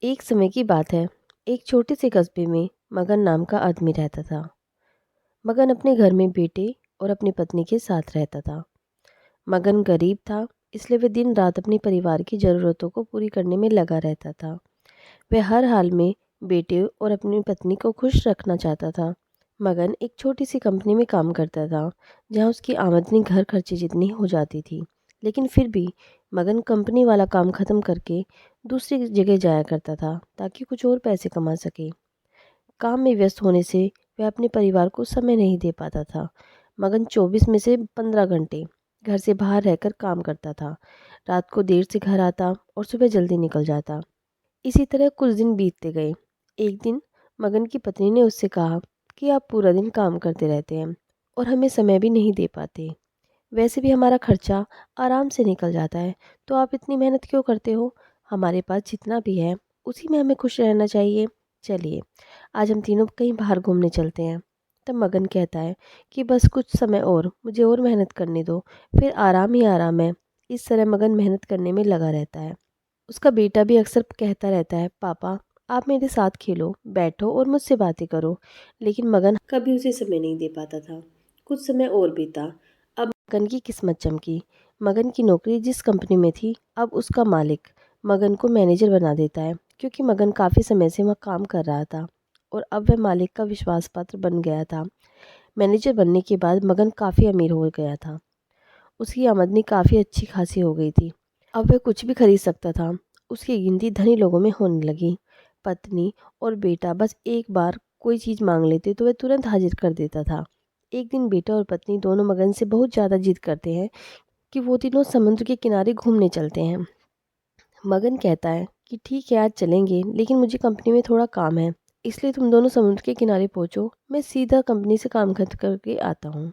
एक समय की बात है। एक छोटे से कस्बे में मगन नाम का आदमी रहता था। मगन अपने घर में बेटे और अपनी पत्नी के साथ रहता था। मगन गरीब था, इसलिए वह दिन रात अपने परिवार की ज़रूरतों को पूरी करने में लगा रहता था। वह हर हाल में बेटे और अपनी पत्नी को खुश रखना चाहता था। मगन एक छोटी सी कंपनी में काम करता था, जहां उसकी आमदनी घर खर्चे जितनी हो जाती थी। लेकिन फिर भी मगन कंपनी वाला काम ख़त्म करके दूसरी जगह जाया करता था, ताकि कुछ और पैसे कमा सके। काम में व्यस्त होने से वह अपने परिवार को समय नहीं दे पाता था। मगन 24 में से 15 घंटे घर से बाहर रहकर काम करता था। रात को देर से घर आता और सुबह जल्दी निकल जाता। इसी तरह कुछ दिन बीतते गए। एक दिन मगन की पत्नी ने उससे कहा कि आप पूरा दिन काम करते रहते हैं और हमें समय भी नहीं दे पाते। वैसे भी हमारा खर्चा आराम से निकल जाता है, तो आप इतनी मेहनत क्यों करते हो? हमारे पास जितना भी है उसी में हमें खुश रहना चाहिए। चलिए, आज हम तीनों कहीं बाहर घूमने चलते हैं। तब मगन कहता है कि बस कुछ समय और मुझे और मेहनत करने दो, फिर आराम ही आराम है। इस तरह मगन मेहनत करने में लगा रहता है। उसका बेटा भी अक्सर कहता रहता है, पापा आप मेरे साथ खेलो, बैठो और मुझसे बातें करो। लेकिन मगन कभी उसे समय नहीं दे पाता था। कुछ समय और बीता। अब मगन की किस्मत चमकी। मगन की नौकरी जिस कंपनी में थी, अब उसका मालिक मगन को मैनेजर बना देता है, क्योंकि मगन काफ़ी समय से वह काम कर रहा था और अब वह मालिक का विश्वास पात्र बन गया था। मैनेजर बनने के बाद मगन काफ़ी अमीर हो गया था। उसकी आमदनी काफ़ी अच्छी खासी हो गई थी। अब वह कुछ भी खरीद सकता था। उसकी गिनती धनी लोगों में होने लगी। पत्नी और बेटा बस एक बार कोई चीज़ मांग लेते तो वह तुरंत हाजिर कर देता था। एक दिन बेटा और पत्नी दोनों मगन से बहुत ज़्यादा जिद करते हैं कि वो तीनों समुद्र के किनारे घूमने चलते हैं। मगन कहता है कि ठीक है, आज चलेंगे, लेकिन मुझे कंपनी में थोड़ा काम है, इसलिए तुम दोनों समुद्र के किनारे पहुंचो, मैं सीधा कंपनी से काम खत्म करके आता हूँ।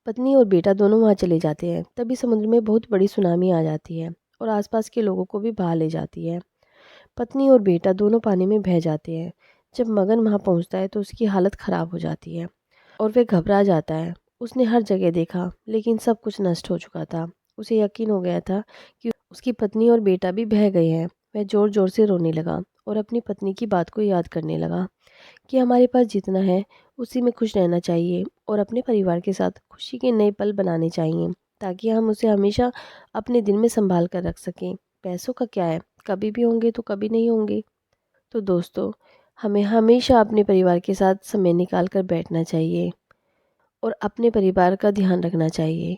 पत्नी और बेटा दोनों वहाँ चले जाते हैं। तभी समुद्र में बहुत बड़ी सुनामी आ जाती है और आसपास के लोगों को भी बहा ले जाती है। पत्नी और बेटा दोनों पानी में बह जाते हैं। जब मगन वहाँ पहुँचता है तो उसकी हालत ख़राब हो जाती है और वह घबरा जाता है। उसने हर जगह देखा, लेकिन सब कुछ नष्ट हो चुका था। उसे यकीन हो गया था कि उसकी पत्नी और बेटा भी बह गए हैं। वह ज़ोर ज़ोर से रोने लगा और अपनी पत्नी की बात को याद करने लगा कि हमारे पास जितना है उसी में खुश रहना चाहिए और अपने परिवार के साथ खुशी के नए पल बनाने चाहिए, ताकि हम उसे हमेशा अपने दिल में संभाल कर रख सकें। पैसों का क्या है, कभी भी होंगे तो कभी नहीं होंगे। तो दोस्तों, हमें हमेशा अपने परिवार के साथ समय निकाल कर बैठना चाहिए और अपने परिवार का ध्यान रखना चाहिए।